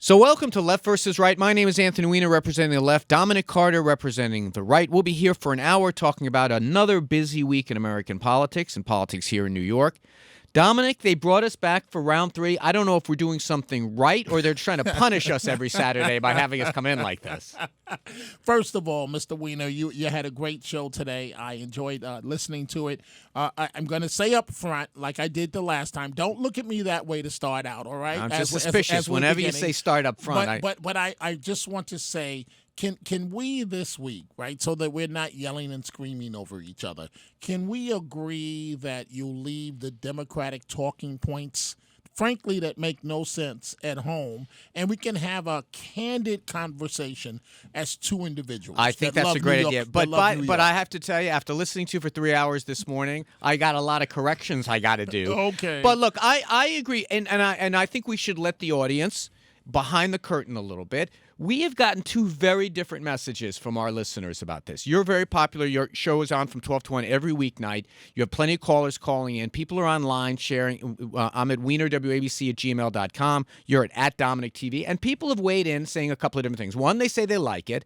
So welcome to Left versus Right. My name is Anthony Weiner, representing the left. Dominic Carter, representing the right. We'll be here for an hour talking about another busy week in American politics and politics here in New York. Dominic, they brought us back for round 3. I don't know if we're doing something right or they're trying to punish us every Saturday by having us come in like this. First of all, Mr. Weiner, you had a great show today. I enjoyed listening to it. I'm going to say up front, like I did the last time, don't look at me that way to start out, all right? I'm just suspicious. Whenever you say start up front. But I just want to say, can we this week, right, so that we're not yelling and screaming over each other, can we agree that you leave the Democratic talking points, frankly, that make no sense at home, and we can have a candid conversation as two individuals? I think that's a great idea. But I have to tell you, after listening to you for 3 hours this morning, I got a lot of corrections I got to do. Okay. But look, I agree, and I think we should let the audience behind the curtain a little bit. We have gotten 2 very different messages from our listeners about this. You're very popular. Your show is on from 12 to 1 every weeknight. You have plenty of callers calling in. People are online sharing. I'm at weinerwabc@gmail.com. You're at Dominic TV. And people have weighed in saying a couple of different things. One, they say they like it.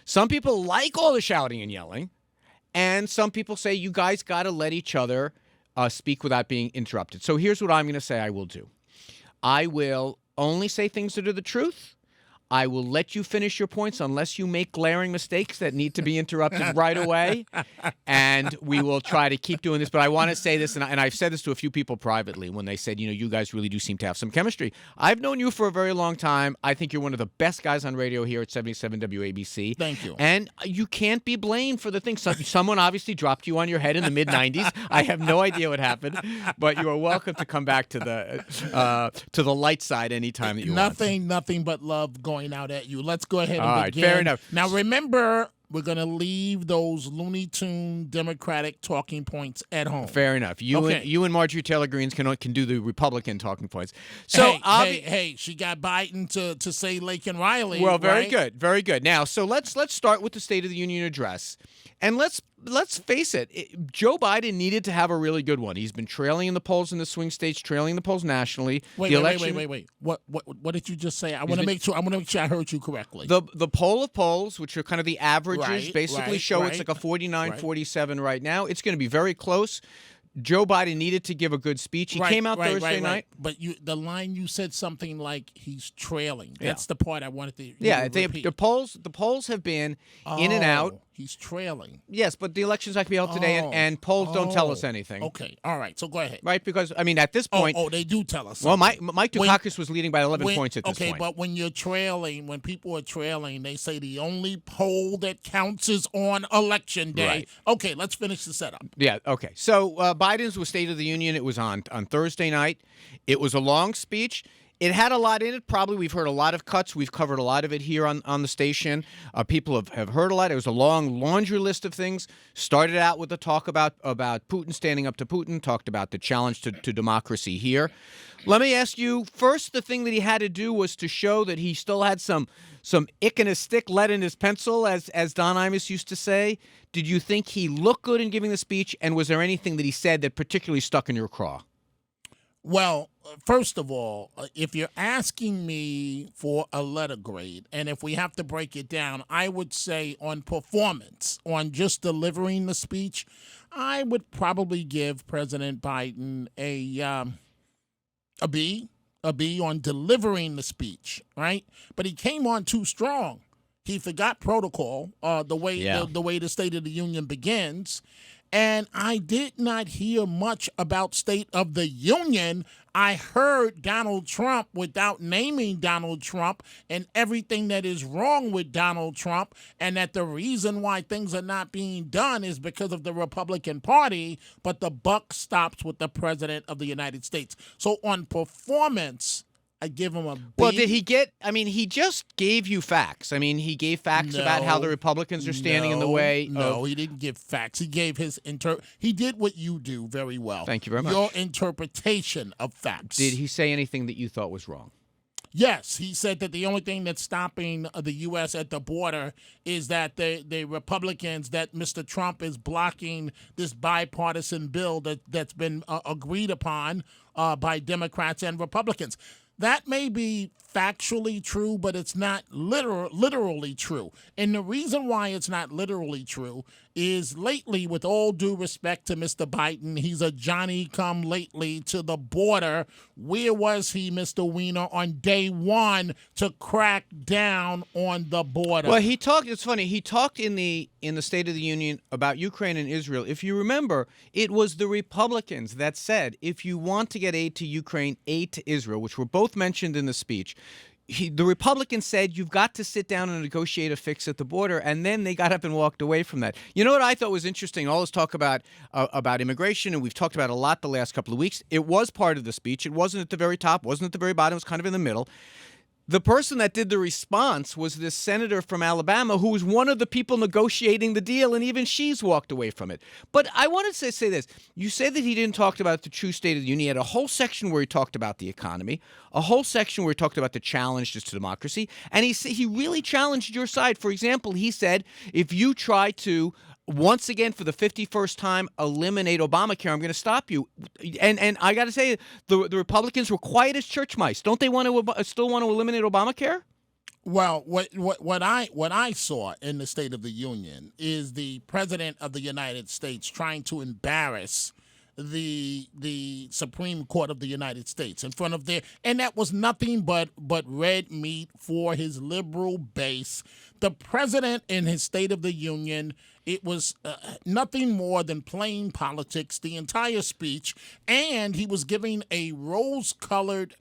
Some people like all the shouting and yelling. And some people say you guys got to let each other speak without being interrupted. So here's what I'm going to say I will do. I will only say things that are the truth. I will let you finish your points unless you make glaring mistakes that need to be interrupted right away. And we will try to keep doing this. But I want to say this, and I've said this to a few people privately when they said, you guys really do seem to have some chemistry. I've known you for a very long time. I think you're one of the best guys on radio here at 77 WABC. Thank you. And you can't be blamed for the thing. Someone obviously dropped you on your head in the mid-'90s. I have no idea what happened. But you are welcome to come back to the light side anytime that you want. Nothing but love going out at you. Let's go ahead and begin. Fair enough. Now, remember, we're going to leave those Looney Tune Democratic talking points at home. Fair enough. You and Marjorie Taylor Greene can do the Republican talking points. So hey, she got Biden to say Lake and Riley. Well, very right? good, very good. Now, so let's start with the State of the Union address, and let's face it. Joe Biden needed to have a really good one. He's been trailing in the polls in the swing states, trailing the polls nationally. Wait. What did you just say? I want to make sure I heard you correctly. The poll of polls, which are kind of the averages, basically show it's like a 49-47 right now. It's going to be very close. Joe Biden needed to give a good speech. He came out Thursday night. But the line you said something like he's trailing. That's the part I wanted to repeat. The polls have been in and out. He's trailing. Yes, but the election's not going to be held today, and polls don't tell us anything. Okay, all right, so go ahead. Right, because, at this point... Oh, they do tell us Well, something. Mike Dukakis was leading by 11 points at this point. Okay, but when you're trailing, when people are trailing, they say the only poll that counts is on Election Day. Right. Okay, let's finish the setup. Yeah, okay. So Biden's was State of the Union. It was on Thursday night. It was a long speech. It had a lot in it. Probably we've heard a lot of cuts. We've covered a lot of it here on the station. People have heard a lot. It was a long laundry list of things. Started out with the talk about Putin, standing up to Putin, talked about the challenge to democracy here. Let me ask you, first, the thing that he had to do was to show that he still had some ink in his stick, lead in his pencil, as Don Imus used to say. Did you think he looked good in giving the speech, and was there anything that he said that particularly stuck in your craw? Well, first of all, if you're asking me for a letter grade, and if we have to break it down, I would say on performance, on just delivering the speech, I would probably give President Biden a B on delivering the speech, right? But he came on too strong. He forgot protocol, the way the State of the Union begins. And I did not hear much about State of the Union. I heard Donald Trump without naming Donald Trump and everything that is wrong with Donald Trump, and that the reason why things are not being done is because of the Republican Party, but the buck stops with the President of the United States. So on performance, I give him a B. Well, did he get, he just gave you facts. He gave facts about how the Republicans are standing in the way. No, he didn't give facts. He gave his he did what you do very well. Thank you very much. Your interpretation of facts. Did he say anything that you thought was wrong? Yes, he said that the only thing that's stopping the U.S. at the border is that the Republicans, that Mr. Trump is blocking this bipartisan bill that's been agreed upon by Democrats and Republicans. That may be factually true, but it's not literally true. And the reason why it's not literally true is lately, with all due respect to Mr. Biden, he's a Johnny-come-lately to the border. Where was he, Mr. Weiner, on day one to crack down on the border? Well, he talked. It's funny. He talked in the State of the Union about Ukraine and Israel. If you remember, it was the Republicans that said, if you want to get aid to Ukraine, aid to Israel, which were both mentioned in the speech. The Republicans said you've got to sit down and negotiate a fix at the border, and then they got up and walked away from that. You know what I thought was interesting? All this talk about immigration, and we've talked about it a lot the last couple of weeks. It was part of the speech. It wasn't at the very top, wasn't at the very bottom. It was kind of in the middle. The person that did the response was this senator from Alabama who was one of the people negotiating the deal, and even she's walked away from it. But I wanted to say this. You said that he didn't talk about the true state of the union. He had a whole section where he talked about the economy, a whole section where he talked about the challenges to democracy, and he really challenged your side. For example, he said, if you try to once again, for the 51st time, eliminate Obamacare, I'm going to stop you. And I got to say, the Republicans were quiet as church mice. Don't they still want to eliminate Obamacare? Well, what I saw in the State of the Union is the President of the United States trying to embarrass the Supreme Court of the United States in front of and that was nothing but red meat for his liberal base. The president in his State of the Union, it was nothing more than plain politics, the entire speech, and he was giving a rose-colored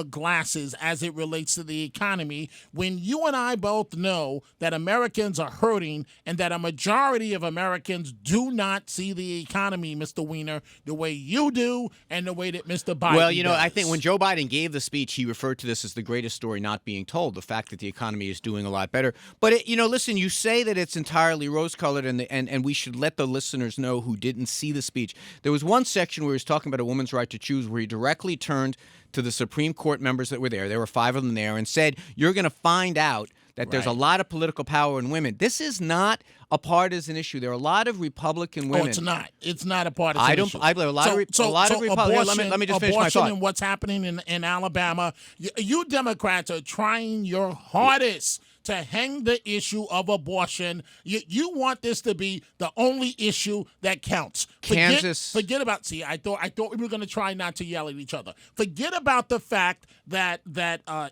glasses as it relates to the economy, when you and I both know that Americans are hurting and that a majority of Americans do not see the economy, Mr. Weiner, the way you do and the way that Mr. Biden Well, you know, does. I think when Joe Biden gave the speech, he referred to this as the greatest story not being told, the fact that the economy is doing a lot better. But, listen, you say that it's entirely rose-colored, and we should let the listeners know who didn't see the speech. There was one section where he was talking about a woman's right to choose, where he directly turned to the Supreme Court members that were there. There were 5 of them there, and said, you're going to find out that there's a lot of political power in women. This is not a partisan issue. There are a lot of Republican women. Oh, it's not. It's not a partisan issue. I believe a lot of Republicans. Let me just finish my thought. And what's happening in Alabama, you Democrats are trying your hardest to hang the issue of abortion. You want this to be the only issue that counts. Forget about. See, I thought we were going to try not to yell at each other. Forget about the fact that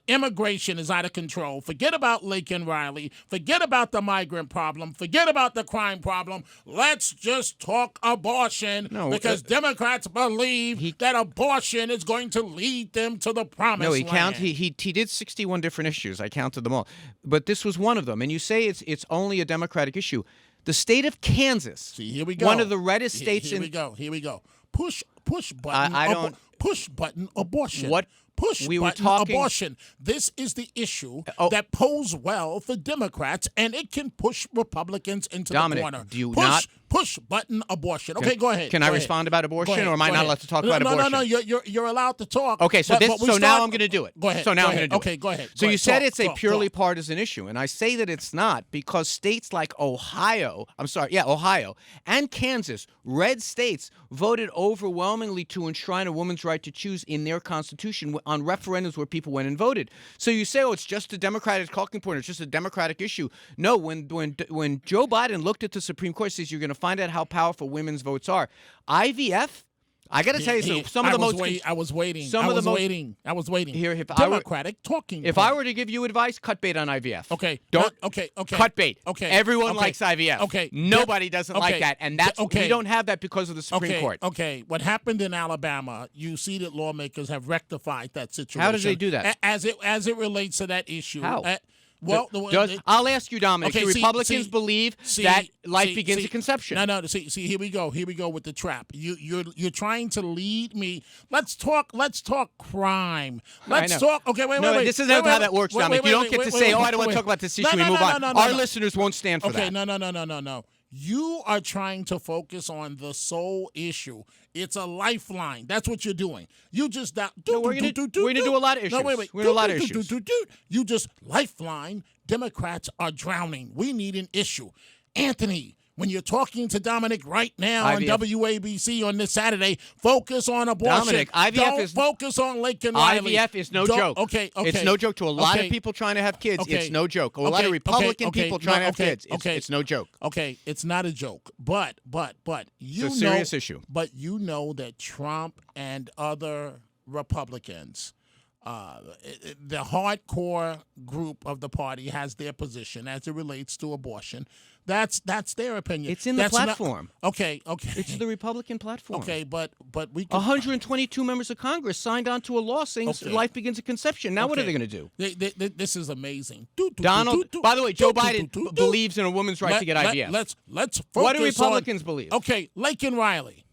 immigration is out of control. Forget about Laken Riley. Forget about the migrant problem. Forget about the crime problem. Let's just talk abortion, because Democrats believe that abortion is going to lead them to the promised land. He did 61 different issues. I counted them all. But this was one of them. And you say it's only a Democratic issue. The state of Kansas. See, here we go. One of the reddest states Here we go. Push button. Push button abortion. What? Push button abortion. This is the issue that poses well for Democrats, and it can push Republicans into Dominic, the corner. do you not? Push button abortion. Okay, go ahead. Can I respond about abortion, or am I not allowed to talk about abortion? No. You're allowed to talk. Okay, so now I'm going to do it. Go ahead. So now I'm going to do it. Okay, go ahead. So you said it's a purely partisan issue, and I say that it's not, because states like Ohio and Kansas, red states, voted overwhelmingly to enshrine a woman's right to choose in their constitution on referendums where people went and voted. So you say, it's just a Democratic talking point, it's just a Democratic issue. No, when Joe Biden looked at the Supreme Court, says you're going to find out how powerful women's votes are. IVF, I got to tell you, I was waiting. Here, Democratic talking. If I were to give you advice, cut bait on IVF. Okay. Okay. Cut bait. Okay. Everyone likes IVF. Okay. Nobody doesn't like that, and we don't have that because of the Supreme Court. Okay. What happened in Alabama? You see that lawmakers have rectified that situation. How did they do that? As it relates to that issue. How? Well, I'll ask you, Dominic. Do Republicans believe that life begins at conception? No. See, here we go with the trap. You're trying to lead me. Let's talk crime. Let's talk. Okay, wait. This isn't how that works, Dominic. You don't get to say, I don't want to talk about this issue. We move on. Our listeners won't stand for that. No. You are trying to focus on the sole issue. It's a lifeline. That's what you're doing. You just we're going to do a lot of issues. No, wait. We're going to do a lot of issues. You just lifeline. Democrats are drowning. We need an issue. Anthony, when you're talking to Dominic right now IVF. on WABC on this Saturday, focus on abortion. Dominic, IVF Don't focus on Lincoln Riley. IVF is no joke. Okay. It's no joke to a lot of people trying to have kids. Okay. It's no joke. A lot of Republican people trying to have kids. It's no joke. Okay, it's not a joke. But you It's a serious issue. But you know that Trump and other Republicans, the hardcore group of the party has their position as it relates to abortion. That's their opinion. It's in the platform. Okay. It's the Republican platform. Okay, but we can, 122 members of Congress signed on to a law saying life begins at conception. Now what are they going to do? This is amazing. Donald, by the way, Joe Biden believes in a woman's right to get IVF. Let's focus What do Republicans believe? Okay, Lincoln Riley.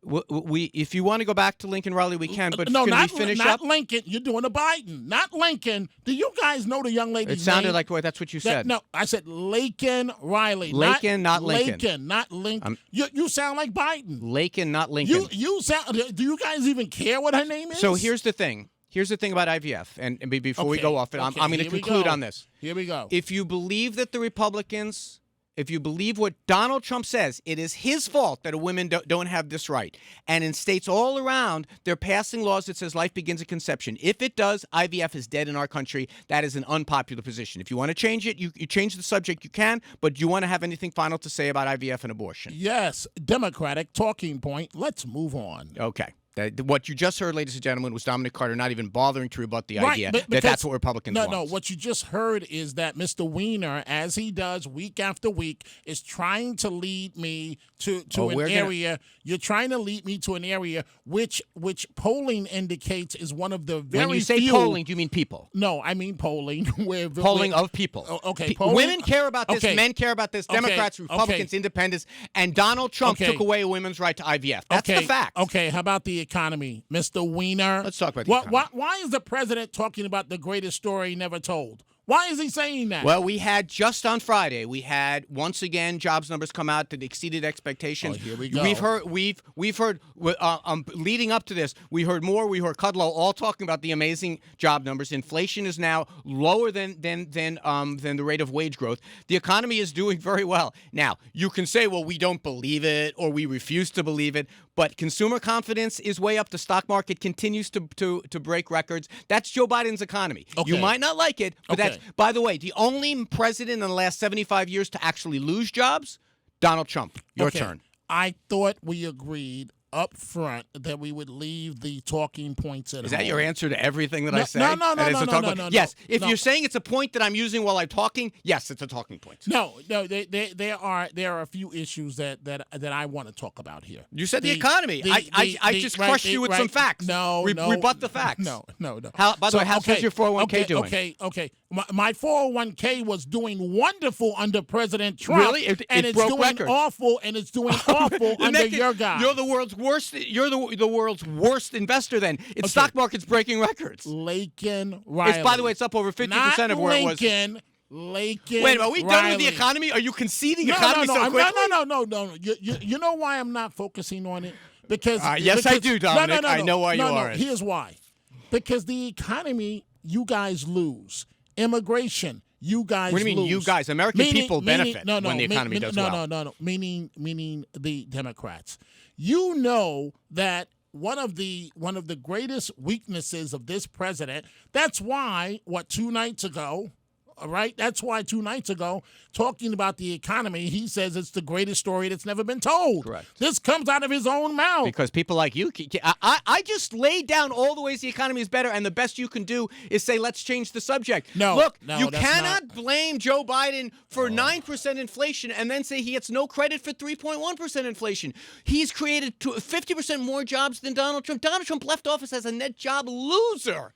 If you want to go back to Lincoln Riley, we can. But no, can not we finish not up? Lincoln. You're doing a Biden, not Lincoln. Do you guys know the young lady's It sounded name? like that's what you said. No, I said Lincoln Riley. Lincoln, not Lincoln. Lincoln, not Lincoln. You sound like Biden. Lincoln, not Lincoln. You sound. Do you guys even care what her name is? So here's the thing. Here's the thing about IVF, and before we go off it, I'm going to conclude on this. Here we go. If you believe that the Republicans, if you believe what Donald Trump says, it is his fault that women don't have this right. And in states all around, they're passing laws that says life begins at conception. If it does, IVF is dead in our country. That is an unpopular position. If you want to change it, you change the subject, you can, but do you want to have anything final to say about IVF and abortion? Yes, Democratic talking point. Let's move on. Okay. What you just heard, ladies and gentlemen, was Dominic Carter not even bothering to rebut the idea because, that's what Republicans want. No, what you just heard is that Mr. Weiner, as he does week after week, is trying to lead me to an area. You're trying to lead me to an area which polling indicates is one of the very few. When you say polling, do you mean people? No, I mean polling. Polling of people. Okay, polling. Women care about this. Okay. Men care about this. Democrats, Republicans, Independents, and Donald Trump took away a women's right to IVF. That's the fact. Okay, how about the economy, Mr. Weiner? Let's talk about the economy. Why is the president talking about the greatest story never told? Why is he saying that? Well, we had just on Friday, once again jobs numbers come out that exceeded expectations. Oh, here we go. We've heard leading up to this, we heard Kudlow all talking about the amazing job numbers. Inflation is now lower than the rate of wage growth. The economy is doing very well. Now, you can say, well, we don't believe it or we refuse to believe it, but consumer confidence is way up. The stock market continues to break records. That's Joe Biden's economy. Okay. You might not like it, but Okay. that's, by the way, the only president in the last 75 years to actually lose jobs, Donald Trump. Your turn. I thought we agreed up front that we would leave the talking points at home. Is that your answer to everything that I say? No. Yes. If you're saying it's a point that I'm using while I'm talking, yes, it's a talking point. No. There are a few issues that I want to talk about here. You said the economy. I just crushed you with some facts. No. Rebut the facts. No. By the way, how's your 401k doing? Okay. My 401k was doing wonderful under President Trump. Really? It it's broke doing records. awful, and it's doing awful under your guy. You're the world's worst. You're the world's worst investor. Then stock market's breaking records. Lincoln Riley. By the way, it's up over 50% of where it was. Lincoln. Wait a minute, are we done with the economy? Are you conceding economy so quickly? No. You know why I'm not focusing on it? Because yes, I do, Dominic. No. I know why you aren't. Here's why. Because the economy, you guys lose. Immigration, you guys lose. What do you mean, you guys? American people benefit when the economy does well. No. Meaning the Democrats. You know that one of the greatest weaknesses of this president. That's why 2 nights ago. All right, that's why 2 nights ago, talking about the economy, he says it's the greatest story that's never been told. Correct. This comes out of his own mouth. Because people like you, I just laid down all the ways the economy is better, and the best you can do is say, let's change the subject. No, you cannot blame Joe Biden for 9% inflation and then say he gets no credit for 3.1% inflation. He's created 50% more jobs than Donald Trump. Donald Trump left office as a net job loser.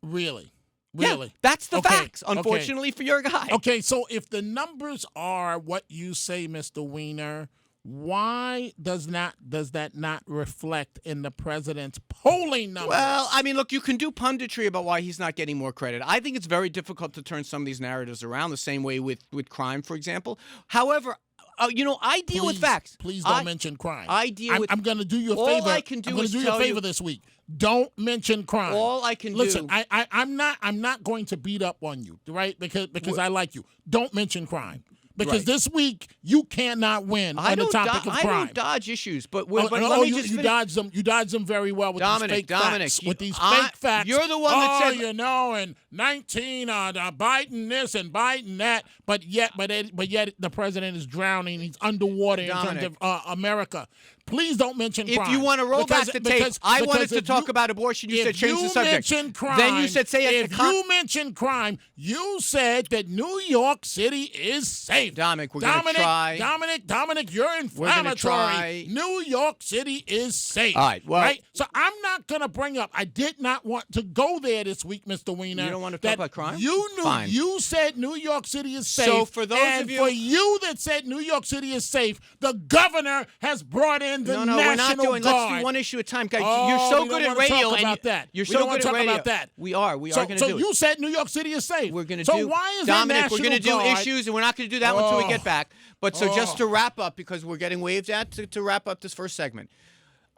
Really? Yeah, that's the facts, unfortunately, for your guy. Okay, so if the numbers are what you say, Mr. Weiner, why does that not reflect in the president's polling numbers? Well, I mean, look, you can do punditry about why he's not getting more credit. I think it's very difficult to turn some of these narratives around, the same way with crime, for example. However, I deal with facts. Please don't mention crime. I'm going to do you a all favor. I can do I'm going is to do you tell a favor you this week. Don't mention crime. All I can Listen, do. I'm not going to beat up on you, right? Because I like you. Don't mention crime. Because Right. this week you cannot win on the topic of I crime. don't dodge issues, but Oh, let no, me you, just you finish. dodge them. You dodge them very well with these fake facts. With these fake facts, you're the one that said. you know, and 19, Biden this and Biden that, but yet the president is drowning. He's underwater in terms of America. Please don't mention crime. If you want to roll back the tape, I wanted to talk about abortion. You said change the subject. Crime, then you said if you mention crime, you said that New York City is safe. Dominic, we're going to try. Dominic, you're inflammatory. New York City is safe. All right, well. Right? So I'm not going to bring up, I did not want to go there this week, Mr. Weiner. You don't want to talk about crime? Fine. You said New York City is safe. So for those of you. For you that said New York City is safe, the governor has brought in the National we're not doing. Guard. Let's do one issue at a time, guys. Oh, you're so we good don't at wanna radio. talk about that. You're We so don't wanna good at talk radio. about that. We are going to do it. So you said New York City is safe. We're going to so do. why is Dominic, that we're going to do Guard? issues, and we're not going to do that one until we get back. But just to wrap up, because we're getting waved at to wrap up this first segment.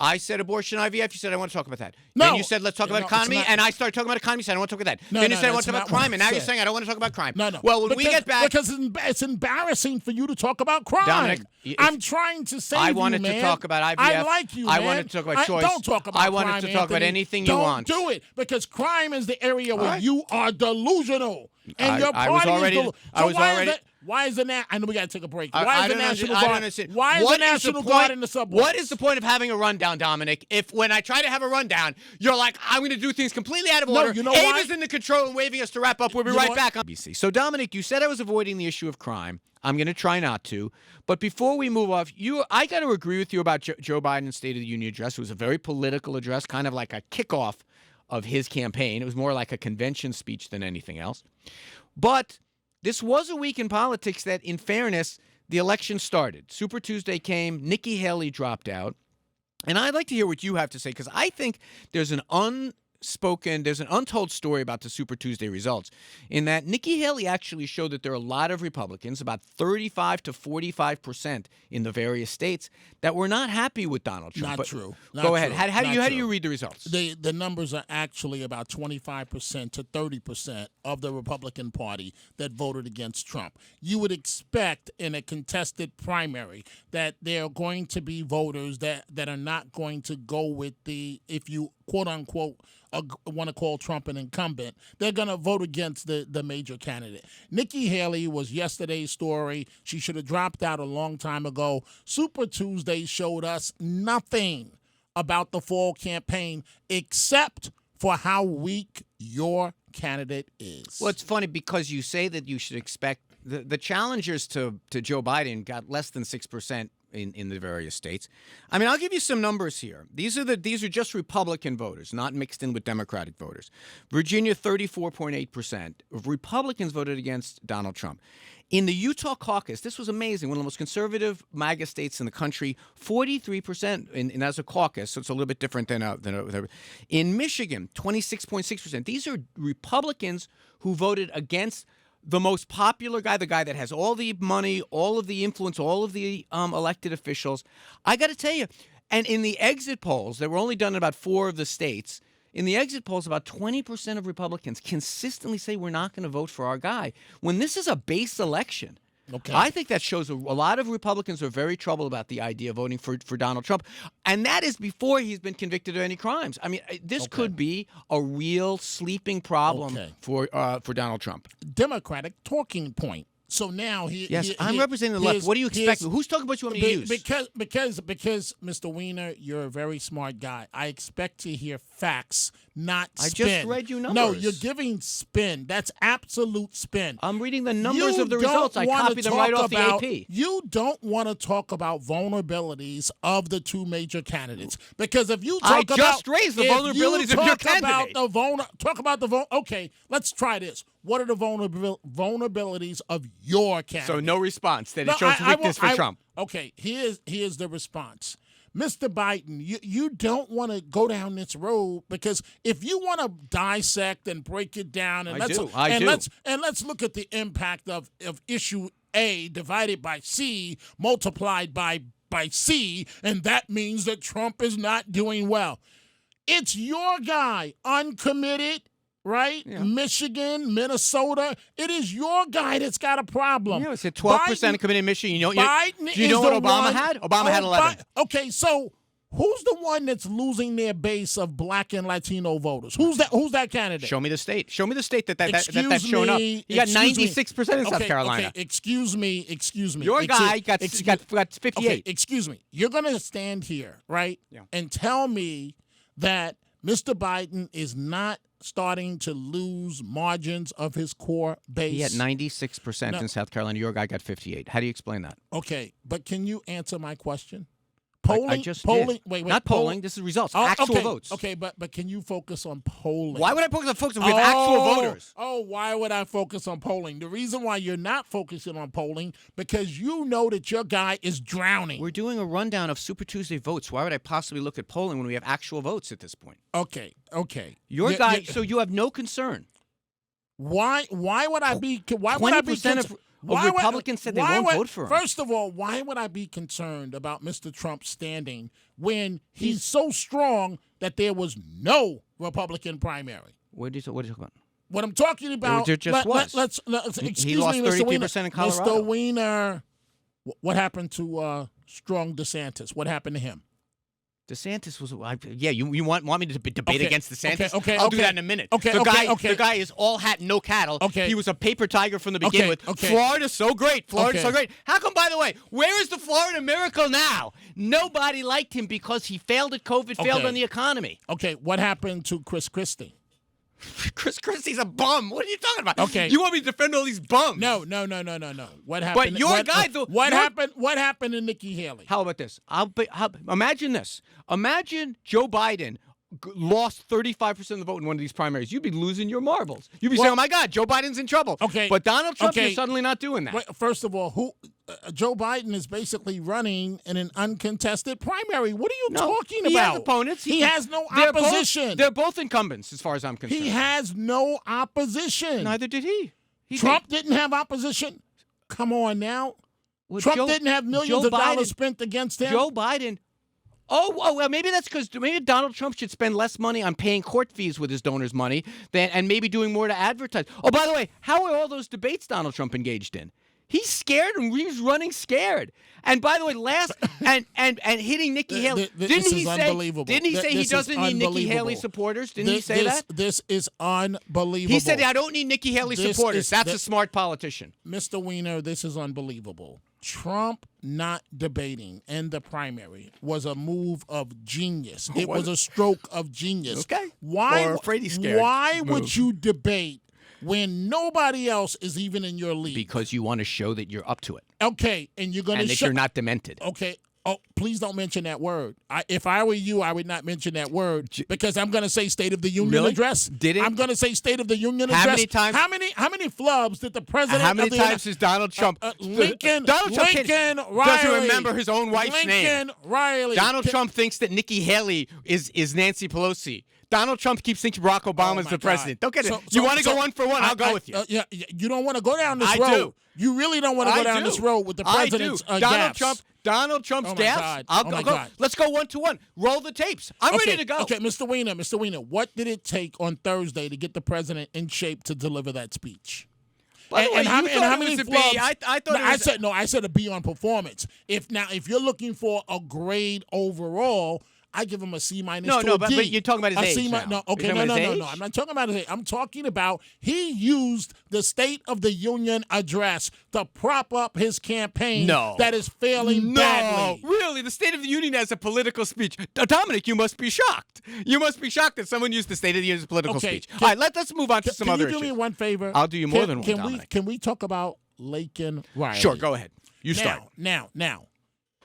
I said abortion, IVF. You said I want to talk about that. No. Then you said let's talk about economy, and I started talking about economy. You said I don't want to talk about that. Then you said I want to talk about crime, and now you're saying I don't want to talk about crime. No. Well, when we get back, because it's embarrassing for you to talk about crime. Dominic, I'm trying to save I wanted to talk about IVF. I like you, man. I wanted to talk about choice. Don't talk about I wanted crime, to talk about Anthony. anything you want. Don't do it, because crime is the area where you are delusional, and your I was party already. is delusional. I was already. Why is the I know we got to take a break. I Why is the don't National understand. I don't Guard? understand. Why is the National Guard in the subway? What is the point of having a rundown, Dominic? If when I try to have a rundown, you're like, I'm going to do things completely out of order. You know Abe why? is in the control and waving us to wrap up. We'll be right back on BC. So, Dominic, you said I was avoiding the issue of crime. I'm going to try not to. But before we move off, I got to agree with you about Joe Biden's State of the Union address. It was a very political address, kind of like a kickoff of his campaign. It was more like a convention speech than anything else. But this was a week in politics that, in fairness, the election started. Super Tuesday came. Nikki Haley dropped out. And I'd like to hear what you have to say, because I think there's an untold story about the Super Tuesday results, in that Nikki Haley actually showed that there are a lot of Republicans, about 35 to 45% in the various states, that were not happy with Donald Trump. Not true. Go ahead. True. How do you read the results? The numbers are actually about 25% to 30% of the Republican Party that voted against Trump. You would expect in a contested primary that there are going to be voters that are not going to go with the, if you quote unquote want to call Trump an incumbent, they're going to vote against the major candidate. Nikki Haley was yesterday's story. She should have dropped out a long time ago. Super Tuesday showed us nothing about the fall campaign except for how weak your candidate is. Well, it's funny because you say that you should expect the challengers to Joe Biden got less than 6% in the various states. I mean, I'll give you some numbers here. These are just Republican voters, not mixed in with Democratic voters. Virginia, 34.8% of Republicans voted against Donald Trump. In the Utah caucus, this was amazing. One of the most conservative MAGA states in the country, 43%, and that's a caucus, so it's a little bit different than in Michigan, 26.6%. These are Republicans who voted against the most popular guy, the guy that has all the money, all of the influence, all of the elected officials. I got to tell you, and in the exit polls, they were only done in about 4 of the states. In the exit polls, about 20% of Republicans consistently say we're not going to vote for our guy. When this is a base election, okay. I think that shows a lot of Republicans are very troubled about the idea of voting for Donald Trump. And that is before he's been convicted of any crimes. I mean, this could be a real sleeping problem for Donald Trump. Democratic talking point. So now I'm representing the left. What do you expect? Whose talking points you want me to use? Because Mr. Weiner, you're a very smart guy. I expect to hear facts, not spin. I just read you numbers. No, you're giving spin. That's absolute spin. I'm reading the numbers of the results. I copied them right off the AP. You don't want to talk about vulnerabilities of the 2 major candibilities, because if you talk raised the vulnerabilities of your candidate. Talk about the okay, let's try this. What are the vulnerabilities of your candidate? So no response. That it shows weakness for Trump. Okay, here's the response. Mr. Biden, you don't want to go down this road, because if you want to dissect and break it down, and let's look at the impact of issue A divided by C multiplied by C, and that means that Trump is not doing well. It's your guy, uncommitted, right? Yeah. Michigan, Minnesota. It is your guy that's got a problem. Yeah, it's at 12% of committed in Michigan. Do you Biden know what is the Obama one- had? Obama had 11. Okay, so who's the one that's losing their base of black and Latino voters? Who's that candidate? Show me the state. Show me the state that's Excuse shown up. me, You got excuse me. 96% in South Carolina. Okay, excuse me. Your guy got 58. Okay, excuse me. You're going to stand here, right, and tell me that Mr. Biden is not starting to lose margins of his core base. He had 96% in South Carolina. Your guy got 58. How do you explain that? Okay, but can you answer my question? I just did. Wait, not polling. This is results. Actual votes. Okay, but can you focus on polling? Why would I focus on folks? We have actual voters. Oh, why would I focus on polling? The reason why you're not focusing on polling because you know that your guy is drowning. We're doing a rundown of Super Tuesday votes. Why would I possibly look at polling when we have actual votes at this point? Okay. Your guy. So you have no concern. Why would I be? Why would I be? 20% of Republicans said they won't vote for him. First of all, why would I be concerned about Mr. Trump's standing when he's so strong that there was no Republican primary? What are you talking about? What I'm talking about. There just was. Let's excuse he lost me, Mr. Weiner. 33% in Colorado. Mr. Weiner, what happened to strong DeSantis? What happened to him? DeSantis was, you want me to debate against DeSantis? I'll do that in a minute. The guy is all hat, no cattle. Okay. He was a paper tiger from the beginning with Florida's so great. Florida's so great. How come, by the way, where is the Florida miracle now? Nobody liked him because he failed at COVID, failed on the economy. Okay, what happened to Chris Christie? Chris Christie's a bum. What are you talking about? Okay. You want me to defend all these bums? No. What happened? But your guy, though. What happened to Nikki Haley? How about this? Imagine this. Imagine Joe Biden lost 35% of the vote in one of these primaries. You'd be losing your marbles. You'd be saying, "Oh my God, Joe Biden's in trouble." Okay. But Donald Trump, you're suddenly not doing that. Wait, first of all, Joe Biden is basically running in an uncontested primary. What are you talking about? He has opponents. He has no opposition. They're both incumbents, as far as I'm concerned. He has no opposition. Neither did he. Trump didn't have opposition. Come on now. Trump didn't have millions of dollars spent against him. Joe Biden. Oh, well, maybe that's because maybe Donald Trump should spend less money on paying court fees with his donors' money and maybe doing more to advertise. Oh, by the way, how are all those debates Donald Trump engaged in? He's scared and he's running scared. And by the way, and hitting Nikki Haley. Didn't he say he doesn't need Nikki Haley supporters? Didn't he say that? This is unbelievable. He said, I don't need Nikki Haley supporters. That's a smart politician. Mr. Weiner, this is unbelievable. Trump not debating in the primary was a move of genius. It was a stroke of genius. Okay. Why? Or Freddie scared. Why would you debate when nobody else is even in your league? Because you want to show that you're up to it. Okay, and you're going to that you're not demented. Okay. Oh, please don't mention that word. If I were you, I would not mention that word because I'm going to say State of the Union address. I'm going to say State of the Union address. How many times? How many flubs did the president? How many times has Donald Trump? Lincoln Riley doesn't remember his own wife's name. Lincoln Riley. Donald Trump thinks that Nikki Haley is Nancy Pelosi. Donald Trump keeps thinking Barack Obama's the president. Don't get it. You want to go one for one? I'll go with you. Yeah, you don't want to go down this road. Do. You really don't want to go down this road with the president's gaps. Donald Trump's gaps. I'll go. Let's go 1-to-1. Roll the tapes. I'm ready to go. Okay, Mr. Weiner, what did it take on Thursday to get the president in shape to deliver that speech? By the way, how many flubs? I thought I said a B on performance. If you're looking for a grade overall, I give him a C minus. No, but you're talking about his age. No. I'm not talking about his age. I'm talking about he used the State of the Union address to prop up his campaign that is failing badly. Really, the State of the Union as a political speech. Dominic, you must be shocked. You must be shocked that someone used the State of the Union as a political speech. All right, let's move on to some other issues. Can you do me one favor? I'll do you more than one, Dominic. Can we talk about Laken Riley? Sure, go ahead. You start. Now.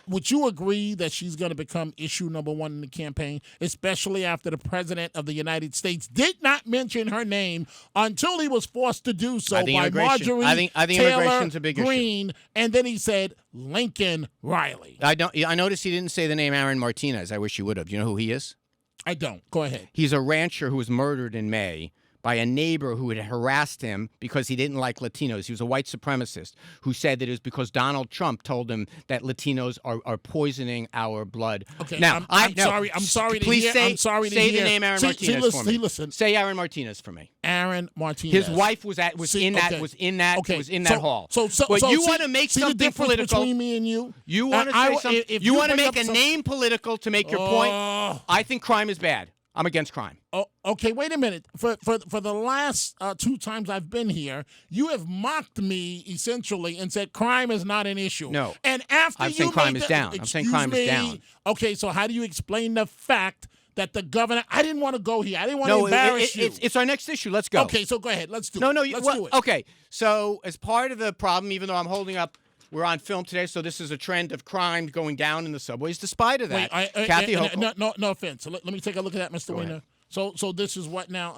Would you agree that she's going to become issue number one in the campaign, especially after the President of the United States did not mention her name until he was forced to do so by Marjorie I think immigration's a big Greene, issue. And then he said Lincoln Riley. I noticed he didn't say the name Aaron Martinez. I wish he would have. Do you know who he is? I don't. Go ahead. He's a rancher who was murdered in May by a neighbor who had harassed him because he didn't like Latinos. He was a white supremacist who said that it was because Donald Trump told him that Latinos are poisoning our blood. Okay, now I'm sorry to please hear. Say, I'm sorry to say hear. the name Aaron Martinez for me. Listen. Say Aaron Martinez for me. Aaron Martinez. His wife was in that hall. But you want to make something political between me and you. You want to say something. If you want to make a name political to make your point. I think crime is bad. I'm against crime. Oh, okay, wait a minute. For the last 2 times I've been here, you have mocked me essentially and said crime is not an issue. No. And after I'm saying crime is down. I'm saying crime is down. Okay, so how do you explain the fact that the governor? I didn't want to go here. I didn't want to embarrass you. It's our next issue. Let's go. Okay, so go ahead. Let's do it. Let's do it. Okay, so as part of the problem, even though I'm holding up. We're on film today, so this is a trend of crime going down in the subways. Despite of that, Kathy Hochul. No offense. So let me take a look at that, Mr. Weiner. So this is what now?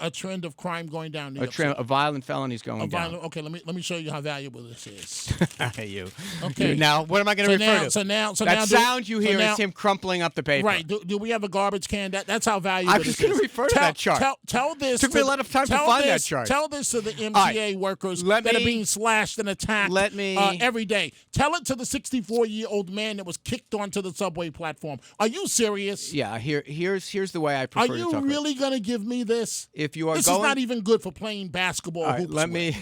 A trend of crime going down. A trend of violent felonies going down. Okay, let me show you how valuable this is. You. Okay. Now, what am I going to refer to? So now, that sound you hear is him crumpling up the paper. Right. Do we have a garbage can? That's how valuable I'm just going to refer to that chart. Tell this. It took me a lot of time to find that chart. Tell this to the MTA workers that are being slashed and attacked every day. Tell it to the 64-year-old man that was kicked onto the subway platform. Are you serious? Yeah. Here's the way I prefer to talk. Are you really going to give me this? If you are this is not even good for playing basketball. All right, let me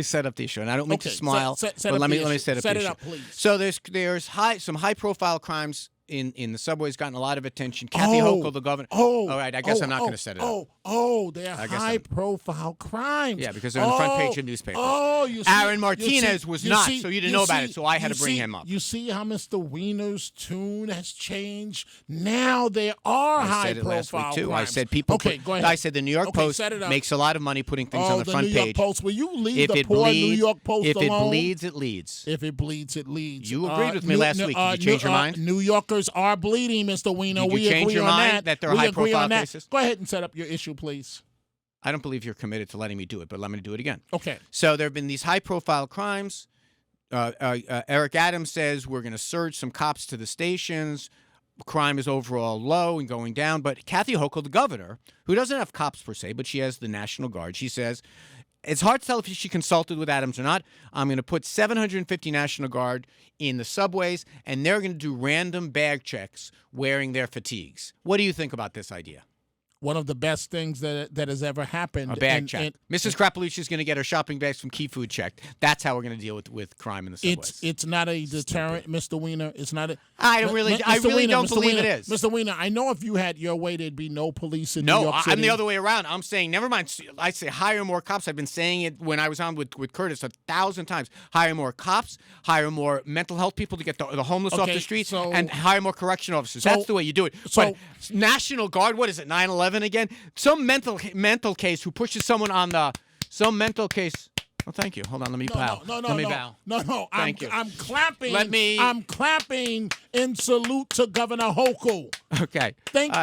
set up the issue, and I don't mean to smile, but let me set up the issue. Set it up, please. So there's some high profile crimes in the subways, gotten a lot of attention. Kathy Hochul, the governor. All right, I guess I'm not going to set it up. They're high-profile crimes. Yeah, because they're on the front page of newspapers. You see, Aaron Martinez was not, so you didn't know about it, so I had to bring him up. You see how Mr. Weiner's tune has changed? Now there are high-profile crimes. I said it last week, too. I said people Okay, go ahead. I said the New York Post makes a lot of money putting things on the front page. The New York Post. Will you leave the poor New York Post alone? If it bleeds, it leads. If it bleeds, it leads. You agreed with me last week. Did you change your mind? New Yorkers are bleeding, Mr. Weiner. Did you change your mind that there are high-profile cases? Go ahead and set up your issue, please. I don't believe you're committed to letting me do it, but let me do it again. Okay. So there have been these high-profile crimes. Eric Adams says we're going to surge some cops to the stations. Crime is overall low and going down. But Kathy Hochul, the governor, who doesn't have cops per se, but she has the National Guard, she says, it's hard to tell if she consulted with Adams or not. I'm going to put 750 National Guard in the subways, and they're going to do random bag checks wearing their fatigues. What do you think about this idea? One of the best things that has ever happened. A bag check. Mrs. Krapalucci is going to get her shopping bags from Key Food checked. That's how we're going to deal with crime in the subways. It's not a deterrent, Mr. Weiner. It's not a. I really don't believe it is. Mr. Weiner, I know if you had your way, there'd be no police in New York City. I'm the other way around. I'm saying, never mind. I say hire more cops. I've been saying it when I was on with Curtis 1,000 times. Hire more cops. Hire more mental health people to get the homeless off the streets, and hire more correction officers. That's the way you do it. But National Guard, what is it? 9/11 again? Some mental case who pushes someone on some mental case. Oh, thank you. Hold on. Let me bow. Let me bow. No. Thank you. I'm clapping. I'm clapping in salute to Governor Hochul. Okay. Thank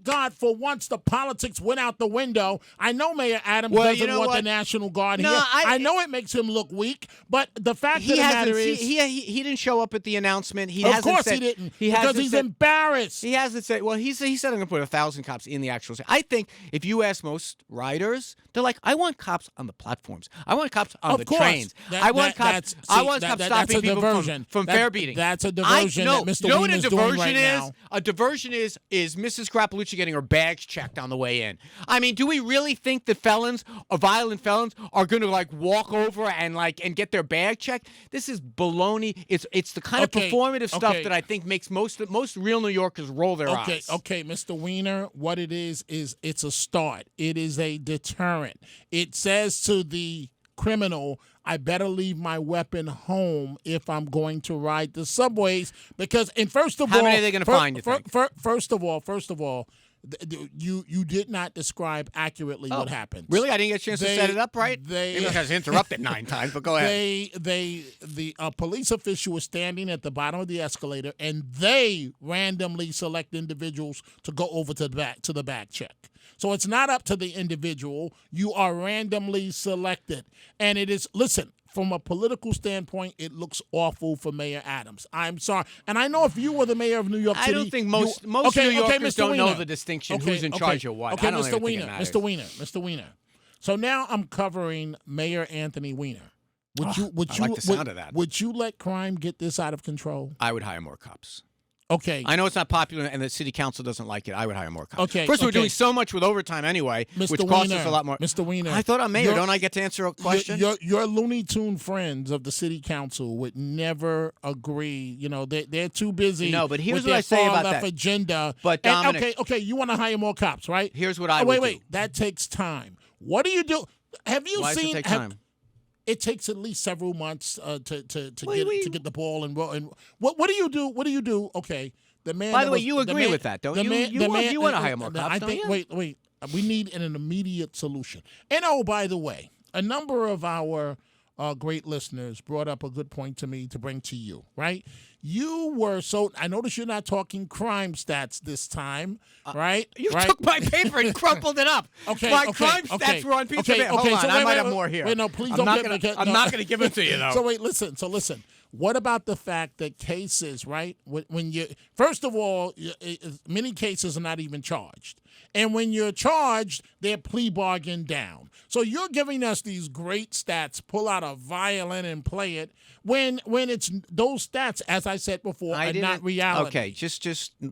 God for once the politics went out the window. I know Mayor Adams doesn't want the National Guard here. I know it makes him look weak, but the fact of the matter is he didn't show up at the announcement. He didn't. Because he's embarrassed. He hasn't said. Well, he said I'm going to put 1,000 cops in the actual. I think if you ask most riders, they're like, I want cops on the platforms. I want cops on the trains. I want cops stopping people from fare beating. That's a diversion that Mr. Weiner's doing right now. A diversion is Mrs. Krapalucci getting her bags checked on the way in. I mean, do we really think that felons or violent felons are going to walk over and get their bag checked? This is baloney. It's the kind of performative stuff that I think makes most real New Yorkers roll their eyes. Okay, Mr. Weiner, what it is it's a start. It is a deterrent. It says to the criminal, I better leave my weapon home if I'm going to ride the subways because, and first of all, how many are they going to find? You think? First of all, you did not describe accurately what happened. Really, I didn't get a chance to set it up right. Maybe I was interrupted 9 times, but go ahead. The police official was standing at the bottom of the escalator, and they randomly select individuals to go over to the back check. So it's not up to the individual. You are randomly selected. And it is, listen, from a political standpoint, it looks awful for Mayor Adams. I'm sorry. And I know if you were the mayor of New York City. I don't think most New Yorkers don't know the distinction who's in charge of what. Okay, I don't Mr. even Weiner, think it matters. Mr. Weiner. So now I'm covering Mayor Anthony Weiner. Would you like the sound of that. Would you let crime get this out of control? I would hire more cops. Okay. I know it's not popular and the city council doesn't like it. I would hire more cops. Okay. First, we're doing so much with overtime anyway, which costs us a lot more. Mr. Weiner. I thought I'm mayor. Don't I get to answer a question? Your Looney Tune friends of the city council would never agree. You know, they're too busy. No, but here's with what I say about left that agenda. But Dominic, okay, you want to hire more cops, right? Here's what I would do. Wait. That takes time. What do you do? Have you Why seen? Does it take time? It takes at least several months to get the ball and roll. And what do you do? What do you do? Okay. The man. By the way, you agree with that, don't you? You want to hire more cops, I think. don't you? Wait. We need an immediate solution. And by the way, a number of our great listeners brought up a good point to me to bring to you. Right? You were so. I noticed you're not talking crime stats this time, right? You took my paper and crumpled it up. My crime stats were on piece of paper. Hold on, so I might have more here. Wait, no, please I'm don't I'm not going to give them to you, though. So listen. What about the fact that cases, right? When you first of all, many cases are not even charged, and when you're charged, they're plea bargained down. So you're giving us these great stats. Pull out a violin and play it. When it's those stats, as I said before, are not reality. Okay, just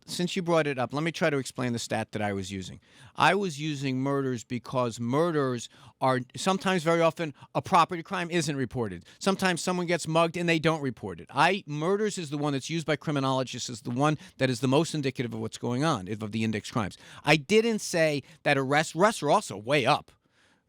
since you brought it up, let me try to explain the stat that I was using. I was using murders because murders are sometimes, very often, a property crime isn't reported. Sometimes someone gets mugged and they don't report it. Murders is the one that's used by criminologists as the one that is the most indicative of what's going on, of the index crimes. I didn't say that arrests are also way up.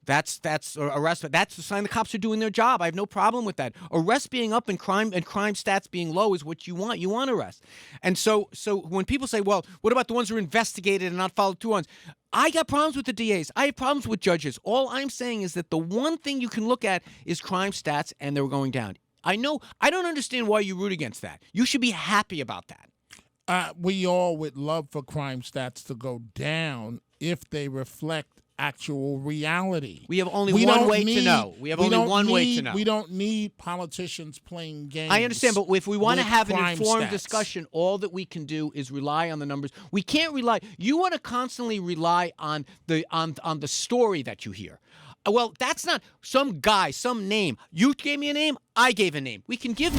That's arrest. That's the sign the cops are doing their job. I have no problem with that. Arrests being up and crime stats being low is what you want. You want arrests. And so when people say, well, what about the ones who are investigated and not followed through on? I got problems with the DAs. I have problems with judges. All I'm saying is that the one thing you can look at is crime stats, and they're going down. I don't understand why you root against that. You should be happy about that. We all would love for crime stats to go down if they reflect actual reality. We have only one way to know. We have only one way to know. We don't need politicians playing games. I understand, but if we want to have an informed stats. discussion, all that we can do is rely on the numbers. We can't rely. You want to constantly rely on the story that you hear. Well, that's not some guy, some name. You gave me a name. I gave a name. We can give